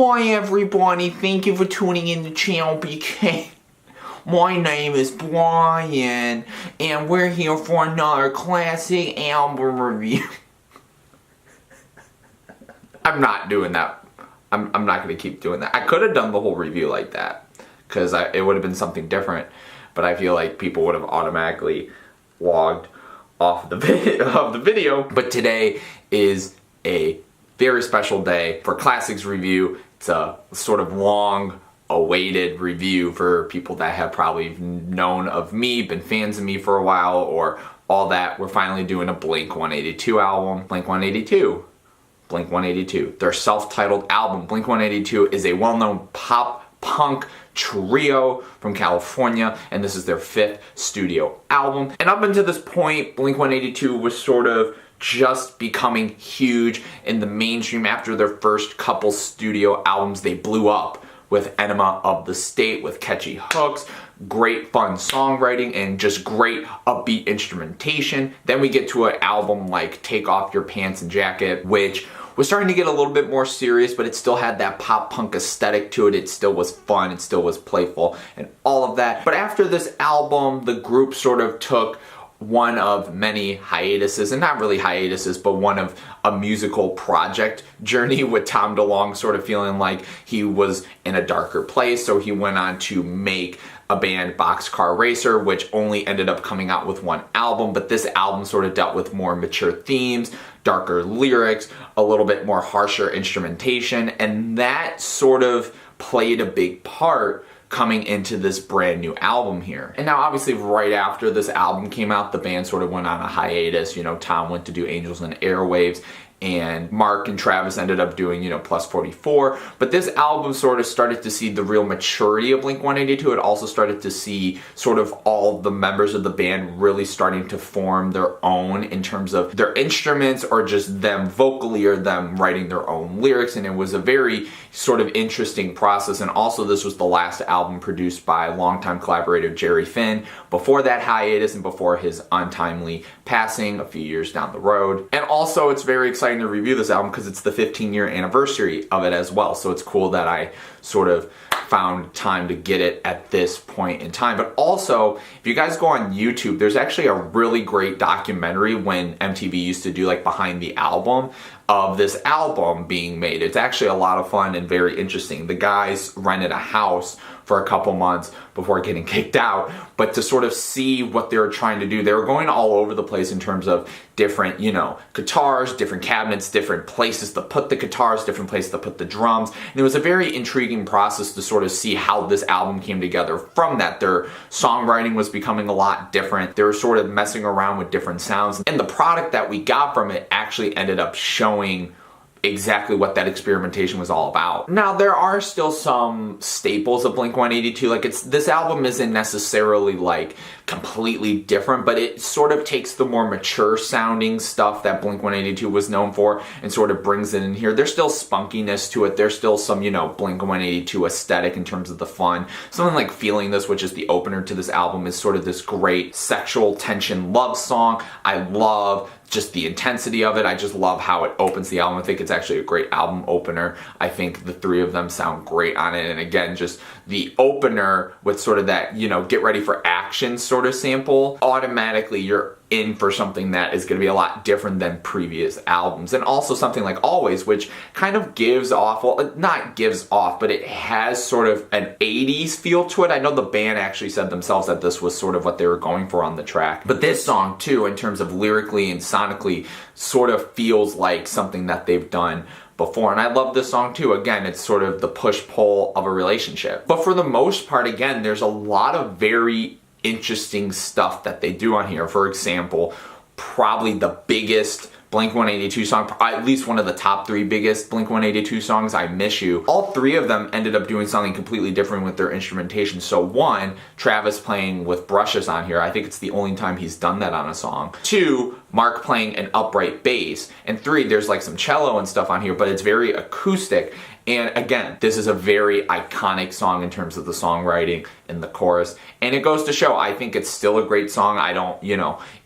Hi everybody, thank you for tuning in to ChannelBK. My name is Brian, and we're here for another classic album review. I'm not doing that. I'm not going to keep doing that. I could have done the whole review like that, because it would have been something different, but I feel like people would have automatically logged off the video. But today is a very special day for Classics review. It's a sort of long awaited review for people that have probably known of me, been fans of me for a while, or all that. We're finally doing a Blink-182 album. Blink-182, their self-titled album. Blink-182 is a well-known pop punk trio from California, and this is their 5th studio album. And up until this point, Blink-182 was sort of just becoming huge in the mainstream. After their first couple studio albums, they blew up with Enema of the State, with catchy hooks, great fun songwriting, and just great upbeat instrumentation. Then we get to an album like Take Off Your Pants and Jacket, which was starting to get a little bit more serious, but it still had that pop punk aesthetic to it. It still was fun, it still was playful, and all of that. But after this album, the group sort of took one of many hiatuses, and not really hiatuses, but one of a musical project journey, with Tom DeLonge sort of feeling like he was in a darker place, so he went on to make a band, Boxcar Racer, which only ended up coming out with one album, but this album sort of dealt with more mature themes, darker lyrics, a little bit more harsher instrumentation, and that sort of played a big part coming into this brand new album here. And now obviously right after this album came out, the band sort of went on a hiatus. You know, Tom went to do Angels and Airwaves, and Mark and Travis ended up doing, Plus 44. But this album sort of started to see the real maturity of Blink-182. It also started to see sort of all the members of the band really starting to form their own in terms of their instruments, or just them vocally, or them writing their own lyrics. And it was a very sort of interesting process. And also this was the last album produced by longtime collaborator Jerry Finn, before that hiatus and before his untimely passing a few years down the road. And also it's very exciting to review this album because it's the 15-year anniversary of it as well. So it's cool that I sort of found time to get it at this point in time. But also, if you guys go on YouTube, there's actually a really great documentary when MTV used to do like behind the album of this album being made. It's actually a lot of fun and very interesting. The guys rented a house for a couple months before getting kicked out, but to sort of see what they were trying to do, they were going all over the place in terms of different, guitars, different cabinets, different places to put the guitars, different places to put the drums. And it was a very intriguing process to sort of see how this album came together from that. Their songwriting was becoming a lot different. They were sort of messing around with different sounds. And the product that we got from it actually ended up showing exactly what that experimentation was all about. Now, there are still some staples of Blink-182. Like, this album isn't necessarily like completely different, but it sort of takes the more mature sounding stuff that Blink-182 was known for and sort of brings it in here. There's still spunkiness to it. There's still some, Blink-182 aesthetic in terms of the fun. Something like Feeling This, which is the opener to this album, is sort of this great sexual tension love song. I love just the intensity of it. I just love how it opens the album. I think it's actually a great album opener. I think the three of them sound great on it. And again, just the opener with sort of that, get ready for action sort of sample, automatically you're in for something that is going to be a lot different than previous albums. And also something like Always, which kind of gives off, well, not gives off, but it has sort of an 80s feel to it. I know the band actually said themselves that this was sort of what they were going for on the track. But this song too, in terms of lyrically and sonically, sort of feels like something that they've done before. And I love this song too. Again, it's sort of the push-pull of a relationship. But for the most part, again, there's a lot of very interesting stuff that they do on here. For example, probably the biggest Blink-182 song, at least one of the top 3 biggest Blink-182 songs, I Miss You. All 3 of them ended up doing something completely different with their instrumentation. So 1, Travis playing with brushes on here. I think it's the only time he's done that on a song. 2, Mark playing an upright bass. And 3, there's like some cello and stuff on here, but it's very acoustic. And again, this is a very iconic song in terms of the songwriting and the chorus. And it goes to show, I think it's still a great song.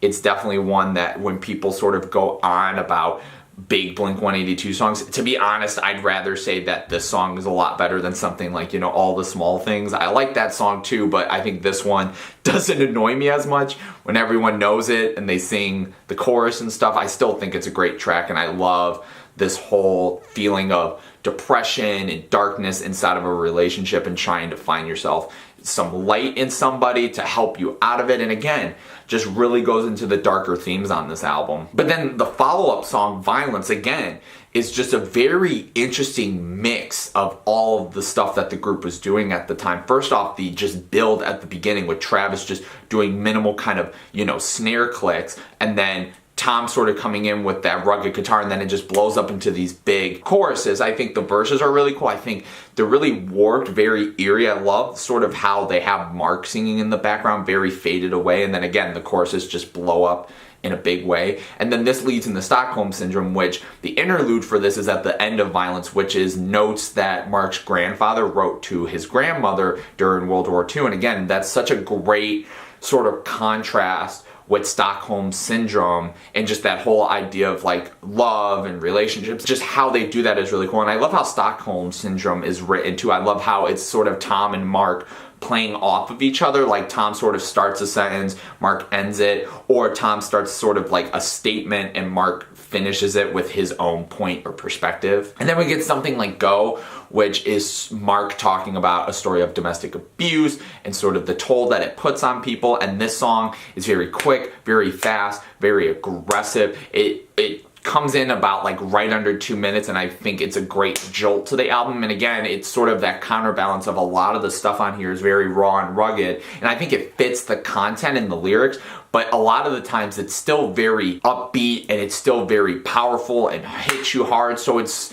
It's definitely one that when people sort of go on about big Blink-182 songs. To be honest, I'd rather say that this song is a lot better than something like, you know, All the Small Things. I like that song too, but I think this one doesn't annoy me as much when everyone knows it and they sing the chorus and stuff. I still think it's a great track, and I love this whole feeling of depression and darkness inside of a relationship and trying to find yourself some light in somebody to help you out of it. And again, just really goes into the darker themes on this album. But then the follow-up song, Violence, again, is just a very interesting mix of all of the stuff that the group was doing at the time. First off, the just build at the beginning with Travis just doing minimal kind of, you know, snare clicks, and then Tom sort of coming in with that rugged guitar, and then it just blows up into these big choruses. I think the verses are really cool. I think they're really warped, very eerie. I love sort of how they have Mark singing in the background, very faded away, and then again, the choruses just blow up in a big way. And then this leads into Stockholm Syndrome, which the interlude for this is at the end of Violence, which is notes that Mark's grandfather wrote to his grandmother during World War II. And again, that's such a great sort of contrast with Stockholm Syndrome and just that whole idea of like love and relationships. Just how they do that is really cool. And I love how Stockholm Syndrome is written too. I love how it's sort of Tom and Mark playing off of each other. Like Tom sort of starts a sentence, Mark ends it, or Tom starts sort of like a statement and Mark finishes it with his own point or perspective. And then we get something like Go, which is Mark talking about a story of domestic abuse and sort of the toll that it puts on people. And this song is very quick, very fast, very aggressive. It comes in about like right under 2 minutes, and I think it's a great jolt to the album. And again, it's sort of that counterbalance of a lot of the stuff on here is very raw and rugged, and I think it fits the content and the lyrics, but a lot of the times it's still very upbeat and it's still very powerful and hits you hard. So it's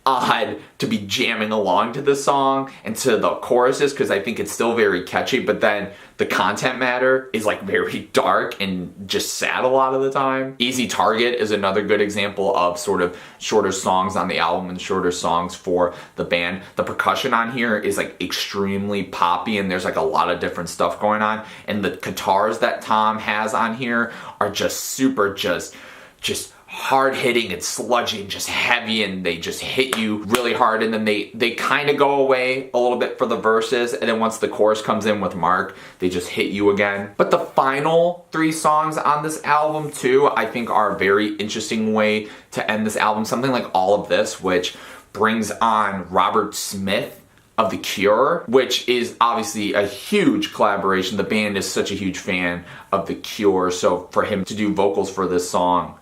odd to be jamming along to this song and to the choruses, because I think it's still very catchy, but then the content matter is like very dark and just sad a lot of the time. Easy Target is another good example of sort of shorter songs on the album and shorter songs for the band. The percussion on here is like extremely poppy, and there's like a lot of different stuff going on, and the guitars that Tom has on here are just super just hard hitting and sludgy and just heavy, and they just hit you really hard, and then they kind of go away a little bit for the verses, and then once the chorus comes in with Mark, they just hit you again. But the final 3 songs on this album too, I think are a very interesting way to end this album. Something like All of This, which brings on Robert Smith of The Cure, which is obviously a huge collaboration. The band is such a huge fan of The Cure, so for him to do vocals for this song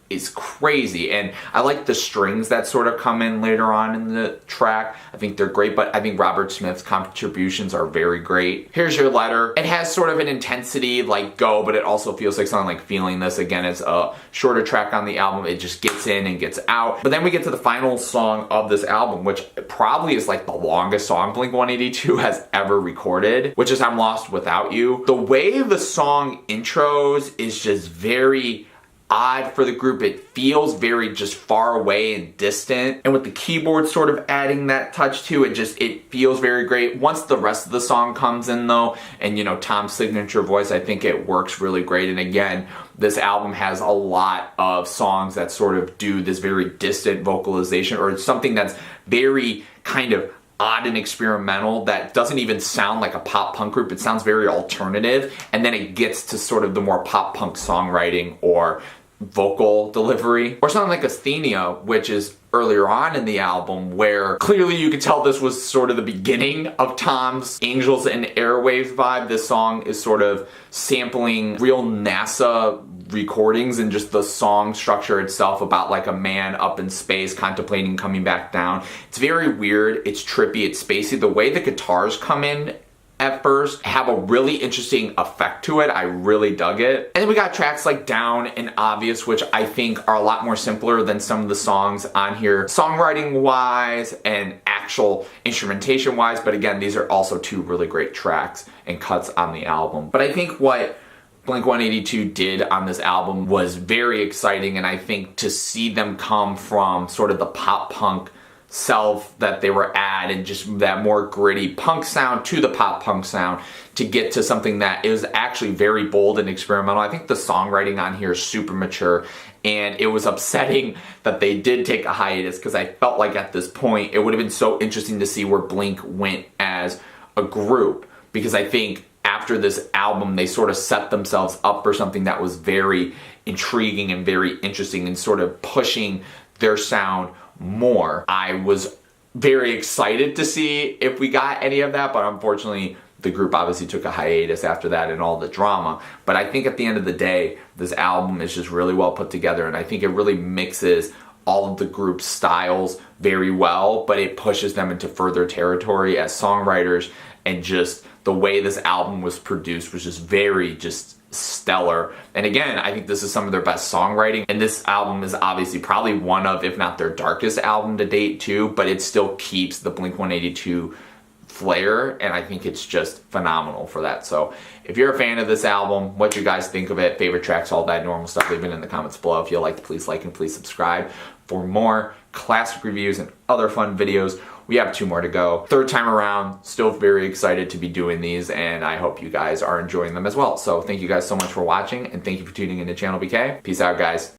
is crazy. And I like the strings that sort of come in later on in the track. I think they're great, but I think Robert Smith's contributions are very great. Here's Your Letter. It has sort of an intensity like Go, but it also feels like something like Feeling This. Again, it's a shorter track on the album. It just gets in and gets out. But then we get to the final song of this album, which probably is like the longest song Blink-182 has ever recorded, which is I'm Lost Without You. The way the song intros is just very odd for the group. It feels very just far away and distant, and with the keyboard sort of adding that touch to it, it feels very great. Once the rest of the song comes in though, and you know, Tom's signature voice, I think it works really great. And again, this album has a lot of songs that sort of do this very distant vocalization, or something that's very kind of odd and experimental that doesn't even sound like a pop punk group. It sounds very alternative, and then it gets to sort of the more pop punk songwriting or vocal delivery, or something like Asthenia, which is earlier on in the album, where clearly you could tell this was sort of the beginning of Tom's Angels and Airwaves vibe. This song is sort of sampling real NASA recordings, and just the song structure itself about like a man up in space contemplating coming back down. It's very weird, it's trippy, it's spacey. The way the guitars come in at first have a really interesting effect to it. I really dug it. And then we got tracks like Down and Obvious, which I think are a lot more simpler than some of the songs on here, songwriting wise and actual instrumentation wise. But again, these are also 2 really great tracks and cuts on the album. But I think what Blink-182 did on this album was very exciting, and I think to see them come from sort of the pop punk self that they were at, and just that more gritty punk sound to the pop punk sound, to get to something that is actually very bold and experimental. I think the songwriting on here is super mature, and it was upsetting that they did take a hiatus, because I felt like at this point it would have been so interesting to see where Blink went as a group, because I think after this album they sort of set themselves up for something that was very intriguing and very interesting, and sort of pushing their sound more. I was very excited to see if we got any of that, but unfortunately the group obviously took a hiatus after that and all the drama. But I think at the end of the day, this album is just really well put together, and I think it really mixes all of the group's styles very well, but it pushes them into further territory as songwriters, and just the way this album was produced was just very stellar. And again, I think this is some of their best songwriting, and this album is obviously probably one of, if not their darkest album to date too, but it still keeps the Blink-182 flair, and I think it's just phenomenal for that. So if you're a fan of this album, what you guys think of it, favorite tracks, all that normal stuff, leave it in the comments below. If you liked, please like and please subscribe for more classic reviews and other fun videos. We have 2 more to go. Third time around, still very excited to be doing these, and I hope you guys are enjoying them as well. So thank you guys so much for watching, and thank you for tuning into ChannelBK. Peace out, guys.